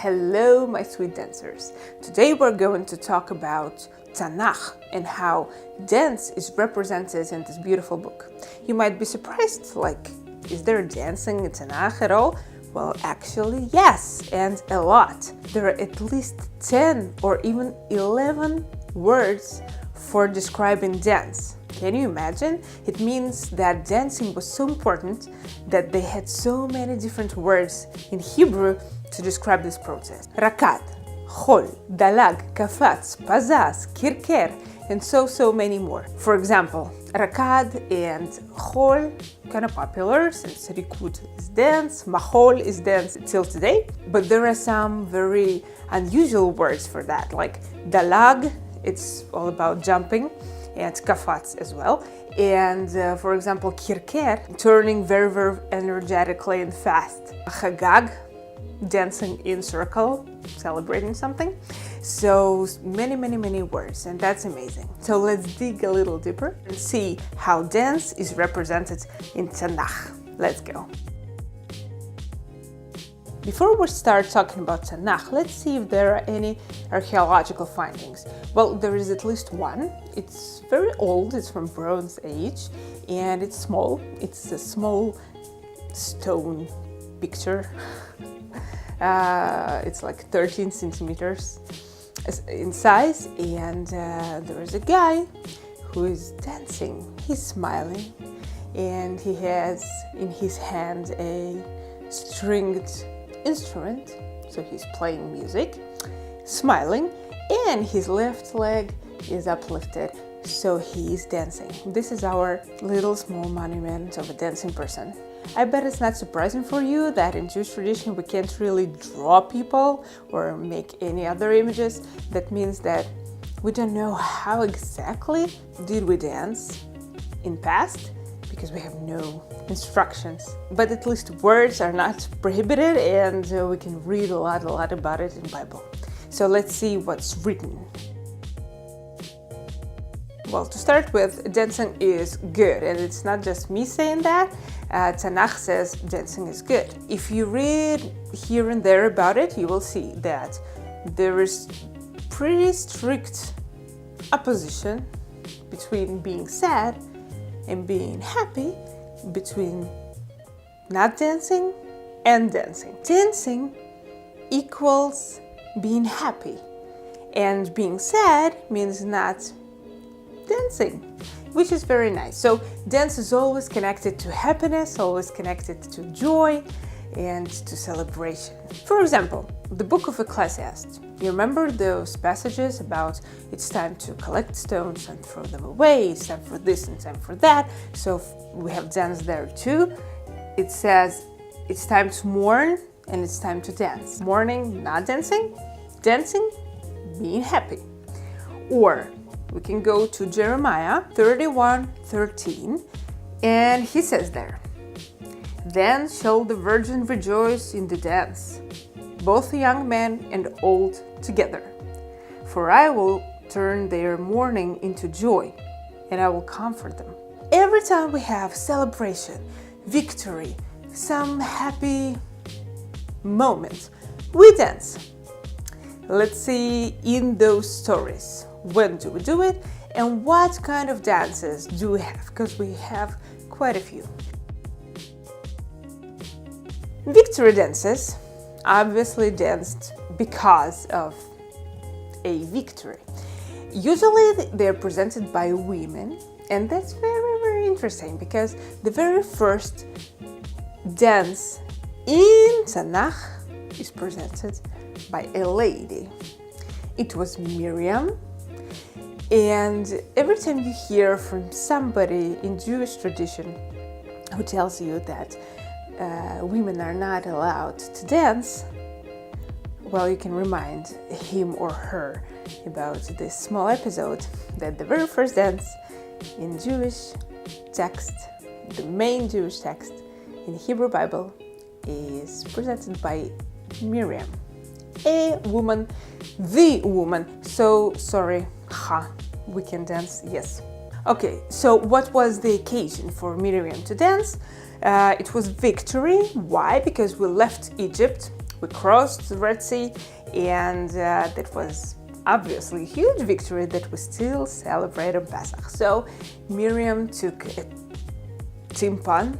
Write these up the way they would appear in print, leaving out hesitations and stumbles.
Hello, my sweet dancers. Today we're going to talk about TaNaCh and how dance is represented in this beautiful book. You might be surprised, like, is there dancing in TaNaCh at all? Well, actually, yes, and a lot. There are at least 10 or even 11 words for describing dance. Can you imagine? It means that dancing was so important that they had so many different words in Hebrew to describe this process. Rakad, chol, dalag, kafatz, pazaz, kirker, and so many more. For example, rakad and chol, kind of popular since rikud is dance, mahol is dance till today. But there are some very unusual words for that, like dalag, it's all about jumping, and kafatz as well. And for example, kirker, turning very energetically and fast. Chagag, dancing in circle, celebrating something. So many words, and that's amazing. So let's dig a little deeper and see how dance is represented in TaNaCh. Let's go. Before we start talking about TaNaCh, let's see if there are any archaeological findings. Well, there is at least one. It's very old, it's from Bronze Age, and it's small. It's a small stone picture. It's like 13 centimeters in size, and there is a guy who is dancing. He's smiling, and he has in his hand a stringed instrument, so he's playing music, smiling, and his left leg is uplifted, so he is dancing. This is our little small monument of a dancing person. I bet it's not surprising for you that in Jewish tradition we can't really draw people or make any other images. That means that we don't know how exactly did we dance in past, because we have no instructions. But at least words are not prohibited, and we can read a lot about it in the Bible. So let's see what's written. Well, to start with, dancing is good, and it's not just me saying that. TaNaCh says dancing is good. If you read here and there about it, you will see that there is pretty strict opposition between being sad and being happy, between not dancing and dancing. Dancing equals being happy, and being sad means not dancing, which is very nice. So dance is always connected to happiness, always connected to joy and to celebration. For example, the book of Ecclesiastes. You remember those passages about it's time to collect stones and throw them away, it's time for this and time for that. So we have dance there too. It says it's time to mourn and it's time to dance. Mourning, not dancing. Dancing, being happy. Or we can go to Jeremiah 31:13, and he says there, "Then shall the virgin rejoice in the dance, both young men and old together. For I will turn their mourning into joy, and I will comfort them." Every time we have celebration, victory, some happy moment, we dance. Let's see in those stories. When do we do it, and what kind of dances do we have? Because we have quite a few. Victory dances obviously danced because of a victory. Usually they're presented by women, and that's very interesting because the very first dance in TaNaCh is presented by a lady. It was Miriam. And every time you hear from somebody in Jewish tradition who tells you that women are not allowed to dance, well, you can remind him or her about this small episode that the very first dance in Jewish text, the main Jewish text in the Hebrew Bible, is presented by Miriam, a woman, the woman. So sorry, we can dance, yes. Okay, so what was the occasion for Miriam to dance? It was victory. Why? Because we left Egypt We crossed the Red Sea, and that was obviously a huge victory that we still celebrate on Pesach. So Miriam took a timpan,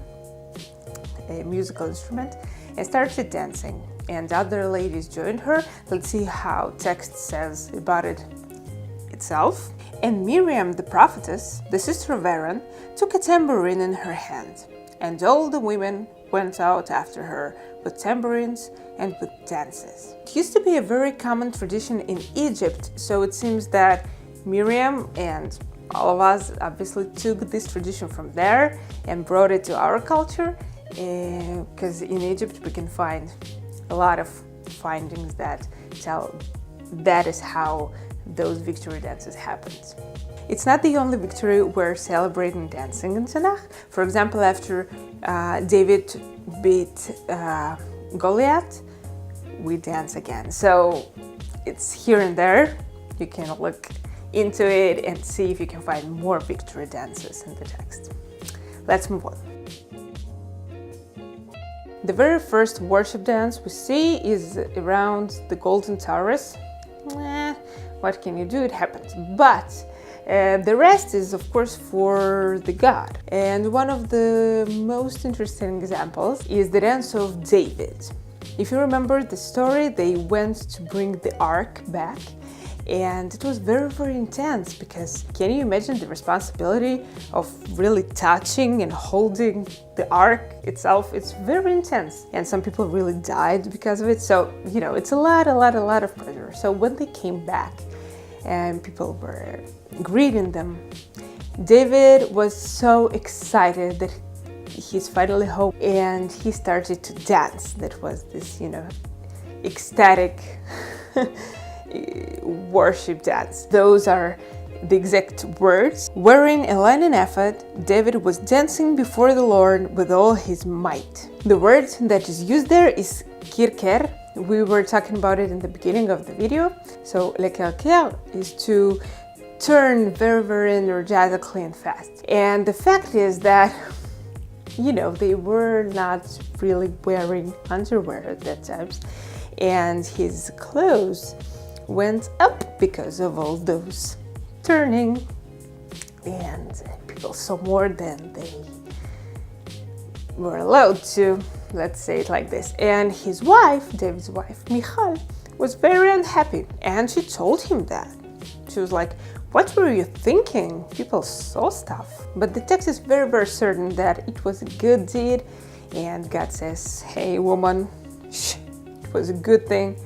a musical instrument, and started dancing, and other ladies joined her. Let's see how text says about it itself. And Miriam, the prophetess, the sister of Aaron, took a tambourine in her hand, and all the women went out after her with tambourines and with dances. It used to be a very common tradition in Egypt, so it seems that Miriam and all of us obviously took this tradition from there and brought it to our culture, because in Egypt we can find a lot of findings that tell that is how those victory dances happened. It's not the only victory we're celebrating dancing in TaNaCh. For example, after David beat Goliath, we dance again. So it's here and there. You can look into it and see if you can find more victory dances in the text. Let's move on. The very first worship dance we see is around the Golden Taurus. What can you do? It happens. But the rest is, of course, for the God. And one of the most interesting examples is the dance of David. If you remember the story, they went to bring the ark back, and it was very, very intense, because can you imagine the responsibility of really touching and holding the ark itself? It's very intense, and some people really died because of it. So, you know, it's a lot of pressure. So when they came back and people were greeting them, David was so excited that he's finally home, and he started to dance. That was this, you know, ecstatic worship dance. Those are the exact words. Wearing a linen ephod, David was dancing before the Lord with all his might. The word that is used there is kirker. We were talking about it in the beginning of the video. So lekerker is to turn very, very energetically and fast. And the fact is that, you know, they were not really wearing underwear at that time, and his clothes went up because of all those turning, and people saw more than they were allowed to, let's say it like this. And his wife, David's wife, Michal, was very unhappy, and she told him that. She was like, what were you thinking? People saw stuff. But the text is very, very certain that it was a good deed, and God says, hey woman, it was a good thing.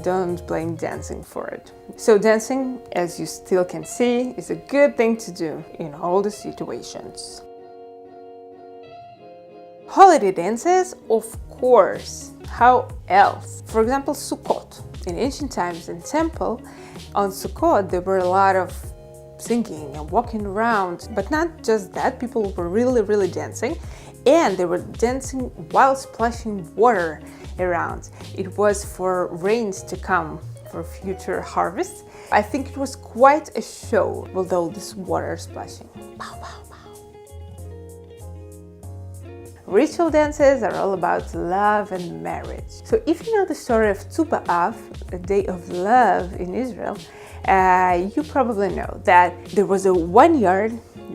Don't blame dancing for it. So dancing, as you still can see, is a good thing to do in all the situations. Holiday dances, of course. How else? For example, Sukkot. In ancient times in temple, on Sukkot there were a lot of singing and walking around, but not just that, people were really dancing, and they were dancing while splashing water around. It was for rains to come, for future harvests. I think it was quite a show with all this water splashing. Pow, pow, pow. Ritual dances are all about love and marriage. So if you know the story of Tu B'Av, a day of love in Israel, you probably know that there was a 1 yard,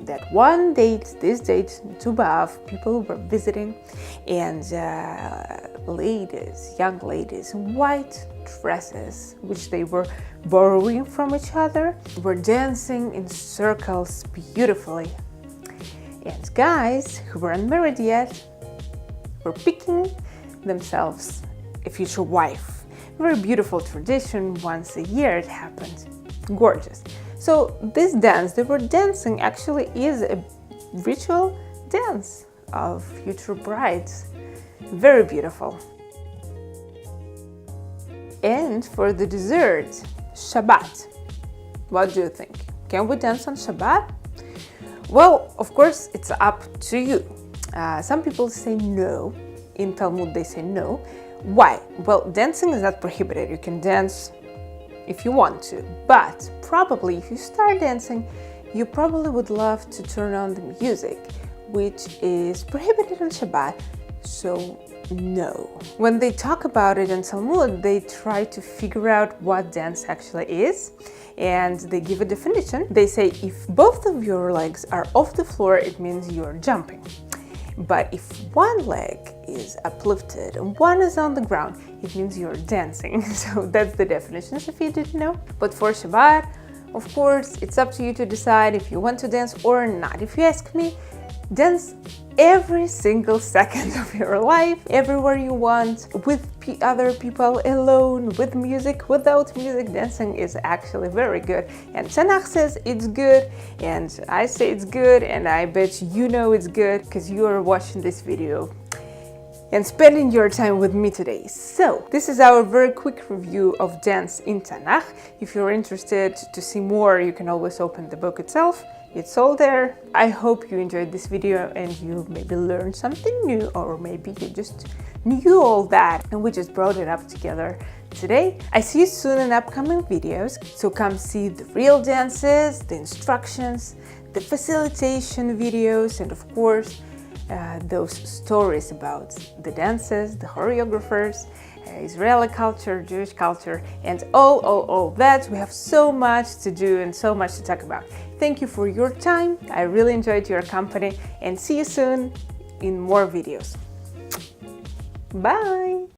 that one date, this date, Tu B'Av, people were visiting, and ladies, young ladies in white dresses, which they were borrowing from each other, were dancing in circles beautifully. And guys who were unmarried yet were picking themselves a future wife. Very beautiful tradition. Once a year it happened. Gorgeous. So this dance they were dancing actually is a ritual dance of future brides. Very beautiful. And for the dessert, Shabbat. What do you think? Can we dance on Shabbat? Well, of course, it's up to you. Some people say no. In Talmud, they say no. Why? Well, dancing is not prohibited. You can dance if you want to. But probably if you start dancing, you probably would love to turn on the music, which is prohibited on Shabbat. So no. When they talk about it in Talmud, they try to figure out what dance actually is, and they give a definition. They say if both of your legs are off the floor, it means you're jumping. But if one leg is uplifted and one is on the ground, it means you're dancing. So that's the definitions, if you didn't know. But for Shabbat, of course, it's up to you to decide if you want to dance or not. If you ask me, dance every single second of your life, everywhere you want, with other people, alone, with music, without music. Dancing is actually very good. And TaNaCh says it's good, and I say it's good, and I bet you know it's good because you are watching this video and spending your time with me today. So this is our very quick review of dance in TaNaCh. If you're interested to see more, you can always open the book itself. It's all there. I hope you enjoyed this video and you maybe learned something new, or maybe you just knew all that and we just brought it up together today. I see you soon in upcoming videos, so come see the real dances, the instructions, the facilitation videos, and of course those stories about the dances, the choreographers, Israeli culture, Jewish culture, and all that. We have so much to do and so much to talk about. Thank you for your time. I really enjoyed your company, and see you soon in more videos. Bye!